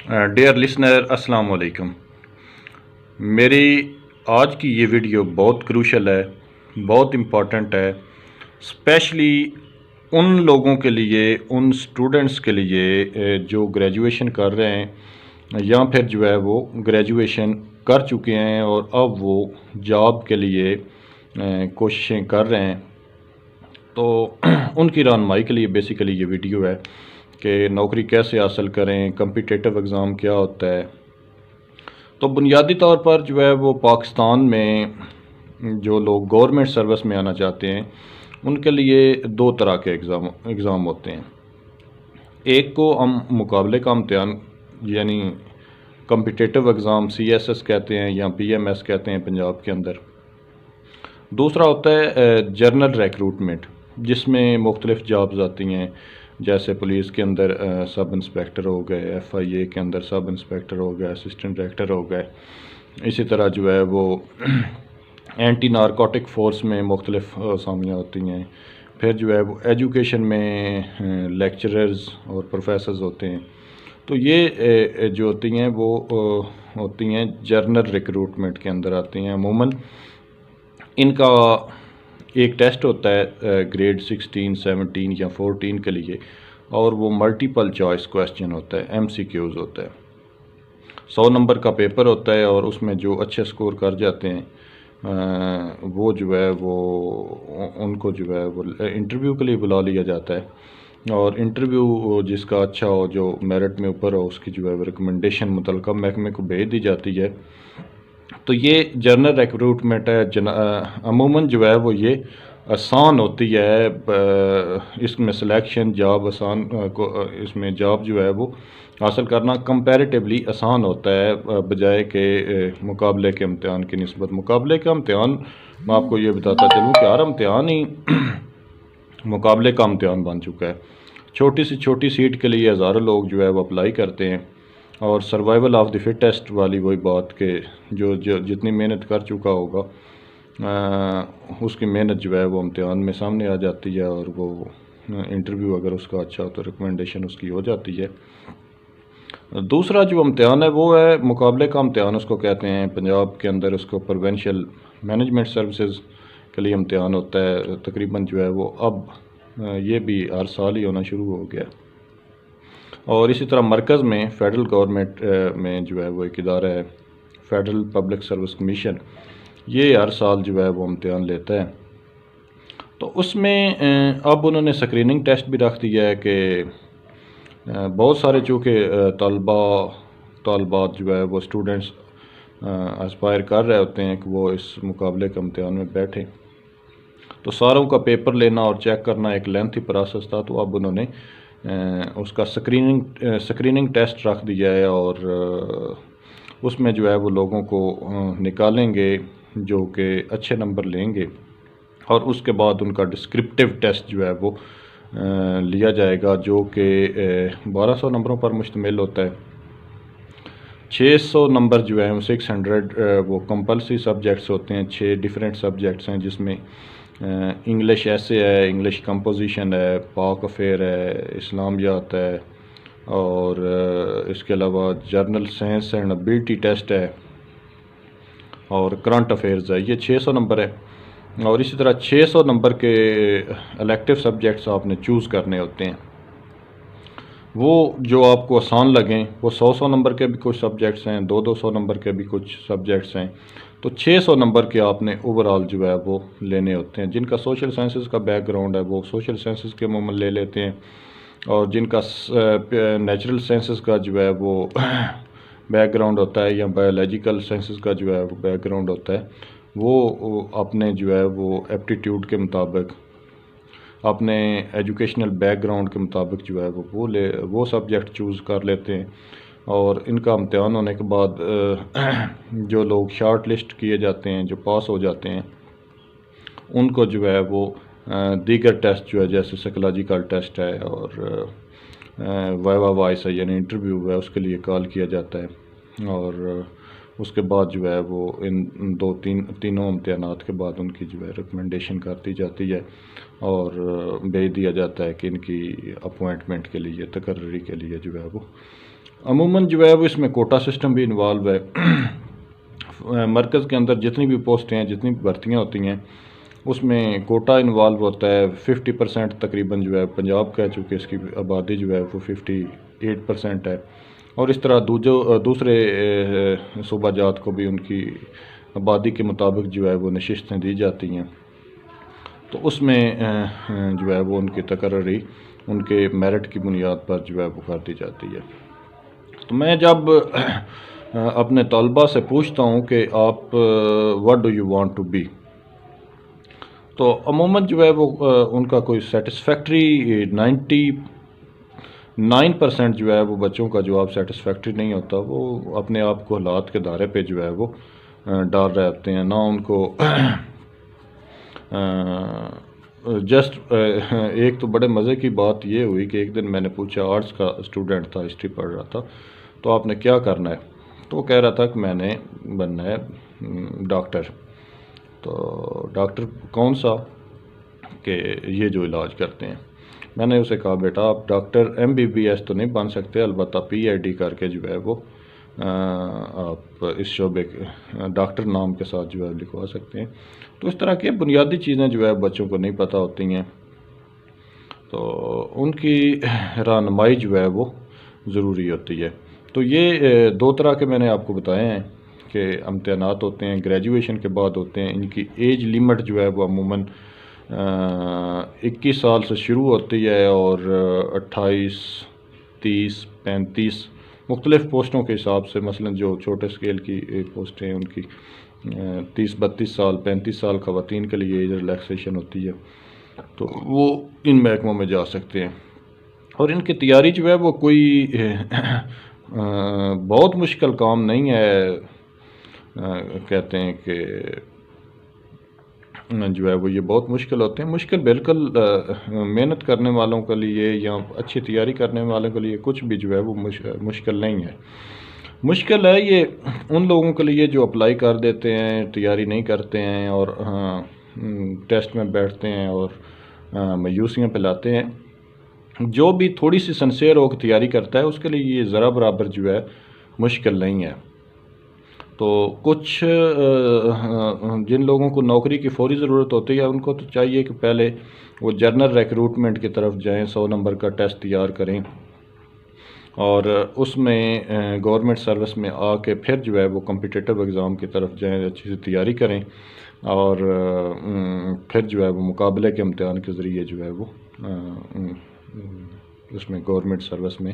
Dear listener السلام علیکم. میری آج کی یہ ویڈیو بہت کروشل ہے، بہت امپورٹنٹ ہے، اسپیشلی ان لوگوں کے لیے، ان اسٹوڈنٹس کے لیے جو گریجویشن کر رہے ہیں یا پھر جو ہے وہ گریجویشن کر چکے ہیں اور اب وہ جاب کے لیے کوششیں کر رہے ہیں. تو ان کی رہنمائی کے لیے بیسیکلی یہ ویڈیو ہے کہ نوکری کیسے حاصل کریں، کمپیٹیٹو ایگزام کیا ہوتا ہے. تو بنیادی طور پر جو ہے وہ پاکستان میں جو لوگ گورنمنٹ سروس میں آنا چاہتے ہیں ان کے لیے دو طرح کے ایگزام ہوتے ہیں. ایک کو ہم مقابلے کا امتحان یعنی کمپیٹیٹو ایگزام CSS کہتے ہیں یا PMS کہتے ہیں پنجاب کے اندر. دوسرا ہوتا ہے جنرل ریکروٹمنٹ، جس میں مختلف جابز آتی ہیں، جیسے پولیس کے اندر سب انسپیکٹر ہو گئے، FIA کے اندر سب انسپیکٹر ہو گئے، اسسٹنٹ ڈائریکٹر ہو گئے. اسی طرح جو ہے وہ اینٹی نارکوٹک فورس میں مختلف اسامیاں ہوتی ہیں. پھر جو ہے وہ ایجوکیشن میں لیکچررز اور پروفیسرز ہوتے ہیں. تو یہ جو ہوتی ہیں وہ ہوتی ہیں جنرل ریکروٹمنٹ کے اندر آتی ہیں. عموماً ان کا ایک ٹیسٹ ہوتا ہے گریڈ 16، 17 یا 14 کے لیے، اور وہ ملٹیپل چوائس کویسچن ہوتا ہے، MCQs ہوتا ہے. 100 نمبر کا پیپر ہوتا ہے اور اس میں جو اچھے سکور کر جاتے ہیں وہ جو ہے وہ ان کو جو ہے وہ انٹرویو کے لیے بلا لیا جاتا ہے. اور انٹرویو جس کا اچھا ہو، جو میرٹ میں اوپر ہو، اس کی جو ہے وہ ریکمنڈیشن متعلقہ محکمے کو بھیج دی جاتی ہے. تو یہ جنرل ریکروٹمنٹ ہے. عموماً جو ہے وہ یہ آسان ہوتی ہے، اس میں سلیکشن جاب آسان اس میں جاب جو ہے وہ حاصل کرنا کمپیریٹیولی آسان ہوتا ہے بجائے کہ مقابلے کے امتحان کی نسبت. مقابلے کا امتحان میں آپ کو یہ بتاتا چلوں کہ ہر امتحان ہی مقابلے کا امتحان بن چکا ہے. چھوٹی سی چھوٹی سیٹ کے لیے ہزاروں لوگ جو ہے وہ اپلائی کرتے ہیں، اور سروائیول آف دی فٹیسٹ والی وہی بات کہ جو جتنی محنت کر چکا ہوگا اس کی محنت جو ہے وہ امتحان میں سامنے آ جاتی ہے، اور وہ انٹرویو اگر اس کا اچھا ہو تو ریکمنڈیشن اس کی ہو جاتی ہے. دوسرا جو امتحان ہے وہ ہے مقابلے کا امتحان، اس کو کہتے ہیں پنجاب کے اندر اس کو پروونشل مینجمنٹ سروسز کے لیے امتحان ہوتا ہے. تقریباً جو ہے وہ اب یہ بھی ہر سال ہی ہونا شروع ہو گیا. اور اسی طرح مرکز میں فیڈرل گورنمنٹ میں جو ہے وہ ایک ادارہ ہے، فیڈرل پبلک سروس کمیشن، یہ ہر سال جو ہے وہ امتحان لیتا ہے. تو اس میں اب انہوں نے سکریننگ ٹیسٹ بھی رکھ دیا ہے کہ بہت سارے چونکہ طالبات جو ہے وہ اسٹوڈنٹس اسپائر کر رہے ہوتے ہیں کہ وہ اس مقابلے کے امتحان میں بیٹھیں. تو ساروں کا پیپر لینا اور چیک کرنا ایک لینتھی پروسیس تھا. تو اب انہوں نے اس کا سکریننگ ٹیسٹ رکھ دیا ہے، اور اس میں جو ہے وہ لوگوں کو نکالیں گے جو کہ اچھے نمبر لیں گے، اور اس کے بعد ان کا ڈسکرپٹیو ٹیسٹ جو ہے وہ لیا جائے گا، جو کہ 1200 نمبروں پر مشتمل ہوتا ہے. 600 نمبر جو ہیں 600 وہ کمپلسری سبجیکٹس ہوتے ہیں. 6 ڈیفرنٹ سبجیکٹس ہیں، جس میں انگلش ایسے ہے، انگلش کمپوزیشن ہے، پاک افیئر ہے، اسلامیات ہے، اور اس کے علاوہ general science and ability test ہے، اور کرنٹ افیئرز ہے. یہ 600 نمبر ہے. اور اسی طرح 600 نمبر کے الیکٹیو سبجیکٹس آپ نے چوز کرنے ہوتے ہیں. وہ جو آپ کو آسان لگیں، وہ 100 نمبر کے بھی کچھ سبجیکٹس ہیں، 200 نمبر کے بھی کچھ سبجیکٹس ہیں. تو 600 نمبر کے آپ نے اوور آل جو ہے وہ لینے ہوتے ہیں. جن کا سوشل سائنسز کا بیک گراؤنڈ ہے وہ سوشل سائنسز کے عموماً لے لیتے ہیں، اور جن کا نیچرل سائنسز کا جو ہے وہ بیک گراؤنڈ ہوتا ہے، یا بایولوجیکل سائنسز کا جو ہے وہ بیک گراؤنڈ ہوتا ہے، وہ اپنے جو ہے وہ ایپٹیٹیوڈ کے مطابق، اپنے ایجوکیشنل بیک گراؤنڈ کے مطابق جو ہے وہ سبجیکٹ چوز کر لیتے ہیں. اور ان کا امتحان ہونے کے بعد جو لوگ شارٹ لسٹ کیے جاتے ہیں، جو پاس ہو جاتے ہیں، ان کو جو ہے وہ دیگر ٹیسٹ جو ہے جیسے سائیکولوجیکل ٹیسٹ ہے اور وائوا وائس ہے یعنی انٹرویو ہے، اس کے لیے کال کیا جاتا ہے. اور اس کے بعد جو ہے وہ ان تینوں امتحانات کے بعد ان کی جو ہے ریکمنڈیشن کرتی جاتی ہے، اور بھیج دیا جاتا ہے کہ ان کی اپوائنٹمنٹ کے لیے، تقرری کے لیے جو ہے وہ عموماً جو ہے وہ اس میں کوٹا سسٹم بھی انوالو ہے۔ مرکز کے اندر جتنی بھی پوسٹیں ہیں، جتنی بھی بھرتیاں ہوتی ہیں، اس میں کوٹا انوالو ہوتا ہے۔ 50% تقریباً جو ہے پنجاب کا ہے، چونکہ اس کی آبادی جو ہے وہ 58% ہے، اور اس طرح دوسرے صوبہ جات کو بھی ان کی آبادی کے مطابق جو ہے وہ نشستیں دی جاتی ہیں۔ تو اس میں جو ہے وہ ان کی تقرری ان کے میرٹ کی بنیاد پر جو ہے وہ کر دی جاتی ہے۔ تو میں جب اپنے طلباء سے پوچھتا ہوں کہ آپ what do you want to be، تو عموماً جو ہے وہ ان کا کوئی سیٹسفیکٹری 99% جو ہے وہ بچوں کا جواب سیٹسفیکٹری نہیں ہوتا۔ وہ اپنے آپ کو حالات کے دائرے پہ جو ہے وہ ڈال رہے ہوتے ہیں، نہ ان کو جسٹ ایک تو بڑے مزے کی بات یہ ہوئی کہ ایک دن میں نے پوچھا، آرٹس کا اسٹوڈنٹ تھا، ہسٹری پڑھ رہا تھا، تو آپ نے کیا کرنا ہے؟ تو وہ کہہ رہا تھا کہ میں نے بننا ہے ڈاکٹر۔ تو ڈاکٹر کون سا؟ کہ یہ جو علاج کرتے ہیں۔ میں نے اسے کہا، بیٹا آپ ڈاکٹر MBBS تو نہیں بن سکتے، البتہ PhD کر کے جو ہے وہ آپ اس شعبے کے ڈاکٹر نام کے ساتھ جو ہے لکھوا سکتے ہیں۔ تو اس طرح کی بنیادی چیزیں جو ہے بچوں کو نہیں پتہ ہوتی ہیں، تو ان کی رہنمائی جو ہے وہ ضروری ہوتی ہے۔ تو یہ 2 طرح کے میں نے آپ کو بتائے ہیں کہ امتحانات ہوتے ہیں، گریجویشن کے بعد ہوتے ہیں۔ ان کی ایج لیمٹ جو ہے وہ عموماً 21 سال سے شروع ہوتی ہے، اور 28، 30، 35 مختلف پوسٹوں کے حساب سے، مثلا جو چھوٹے اسکیل کی پوسٹیں ہیں ان کی 30، 32 سال، 35 سال خواتین کے لیے ایج ریلیکسیشن ہوتی ہے، تو وہ ان محکموں میں جا سکتے ہیں۔ اور ان کی تیاری جو ہے وہ کوئی بہت مشکل کام نہیں ہے۔ کہتے ہیں کہ جو ہے وہ یہ بہت مشکل ہوتے ہیں، مشکل بالکل محنت کرنے والوں کے لیے یا اچھی تیاری کرنے والوں کے لیے کچھ بھی جو ہے وہ مشکل نہیں ہے۔ مشکل ہے یہ ان لوگوں کے لیے جو اپلائی کر دیتے ہیں، تیاری نہیں کرتے ہیں، اور ٹیسٹ میں بیٹھتے ہیں اور مایوسیاں پلاتے ہیں۔ جو بھی تھوڑی سی سنسیئر ہو کے تیاری کرتا ہے، اس کے لیے یہ ذرا برابر جو ہے مشکل نہیں ہے۔ تو کچھ جن لوگوں کو نوکری کی فوری ضرورت ہوتی ہے، ان کو تو چاہیے کہ پہلے وہ جنرل ریکروٹمنٹ کی طرف جائیں، 100 نمبر کا ٹیسٹ تیار کریں، اور اس میں گورنمنٹ سروس میں آ کے پھر جو ہے وہ کمپٹیٹیو ایگزام کی طرف جائیں، اچھی سے تیاری کریں، اور پھر جو ہے وہ مقابلے کے امتحان کے ذریعے جو ہے وہ اس میں گورنمنٹ سروس میں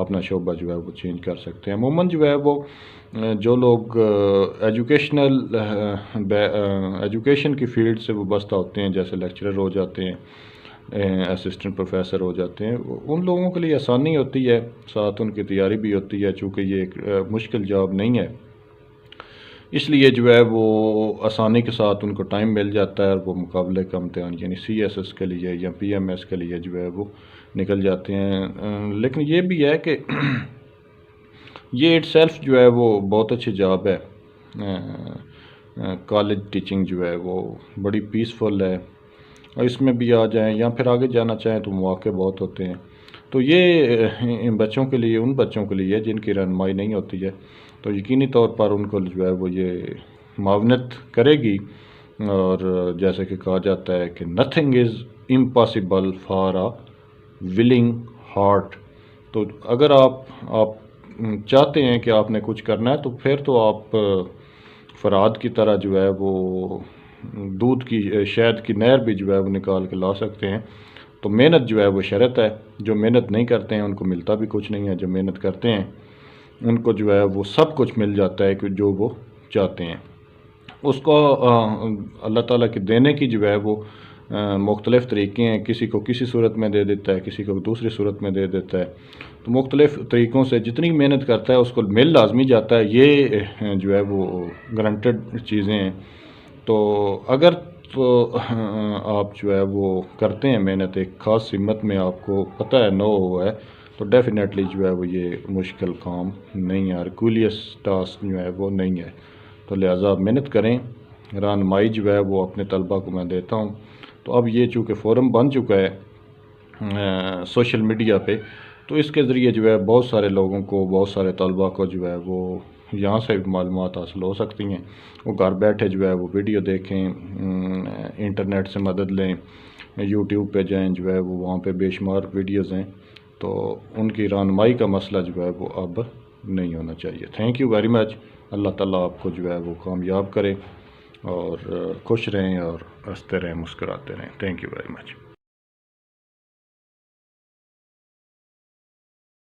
اپنا شعبہ جو ہے وہ چینج کر سکتے ہیں۔ عموماً جو ہے وہ جو لوگ ایجوکیشن کی فیلڈ سے وابستہ ہوتے ہیں، جیسے لیکچرر ہو جاتے ہیں، اسسٹنٹ پروفیسر ہو جاتے ہیں، ان لوگوں کے لیے آسانی ہوتی ہے، ساتھ ان کی تیاری بھی ہوتی ہے، چونکہ یہ ایک مشکل جاب نہیں ہے، اس لیے جو ہے وہ آسانی کے ساتھ ان کو ٹائم مل جاتا ہے، اور وہ مقابلے کا امتحان یعنی CSS کے لیے یا PMS کے لیے جو ہے وہ نکل جاتے ہیں۔ لیکن یہ بھی ہے کہ یہ اٹ سیلف جو ہے وہ بہت اچھی جاب ہے۔ کالج ٹیچنگ جو ہے وہ بڑی پیسفل ہے، اور اس میں بھی آ جائیں یا پھر آگے جانا چاہیں تو مواقع بہت ہوتے ہیں۔ تو یہ بچوں کے لیے، ان بچوں کے لیے جن کی رہنمائی نہیں ہوتی ہے، تو یقینی طور پر ان کو جو ہے وہ یہ معاونت کرے گی۔ اور جیسے کہ کہا جاتا ہے کہ nothing is impossible for a ولنگ heart. تو اگر آپ چاہتے ہیں کہ آپ نے کچھ کرنا ہے، تو پھر تو آپ فراد کی طرح جو ہے وہ دودھ کی شہد کی نہر بھی جو ہے وہ نکال کے لا سکتے ہیں۔ تو محنت جو ہے وہ شرط ہے، جو محنت نہیں کرتے ہیں ان کو ملتا بھی کچھ نہیں ہے، جو محنت کرتے ہیں ان کو جو ہے وہ سب کچھ مل جاتا ہے کہ جو وہ چاہتے ہیں۔ اس کو اللہ تعالیٰ کے دینے کی جو ہے وہ مختلف طریقے ہیں، کسی کو کسی صورت میں دے دیتا ہے، کسی کو دوسری صورت میں دے دیتا ہے۔ تو مختلف طریقوں سے جتنی محنت کرتا ہے اس کو مل لازمی جاتا ہے، یہ جو ہے وہ گارنٹیڈ چیزیں ہیں۔ تو اگر تو آپ جو ہے وہ کرتے ہیں محنت، ایک خاص سمت میں آپ کو پتہ ہے نو ہوا ہے، تو ڈیفینیٹلی جو ہے وہ یہ مشکل کام نہیں ہے، ہرکولیس ٹاسک جو ہے وہ نہیں ہے۔ تو لہٰذا محنت کریں۔ رہنمائی جو ہے وہ اپنے طلباء کو میں دیتا ہوں۔ تو اب یہ چونکہ فورم بن چکا ہے سوشل میڈیا پہ، تو اس کے ذریعے جو ہے بہت سارے لوگوں کو، بہت سارے طلباء کو جو ہے وہ یہاں سے معلومات حاصل ہو سکتی ہیں۔ وہ گھر بیٹھے جو ہے وہ ویڈیو دیکھیں، انٹرنیٹ سے مدد لیں، یوٹیوب پہ جائیں، جو ہے وہ وہاں پہ بے شمار ویڈیوز ہیں، تو ان کی رہنمائی کا مسئلہ جو ہے وہ اب نہیں ہونا چاہیے۔ Thank you very much. اللہ تعالیٰ آپ کو جو ہے وہ کامیاب کرے، اور خوش رہیں اور ہنستے رہیں، مسکراتے رہیں۔ Thank you very much.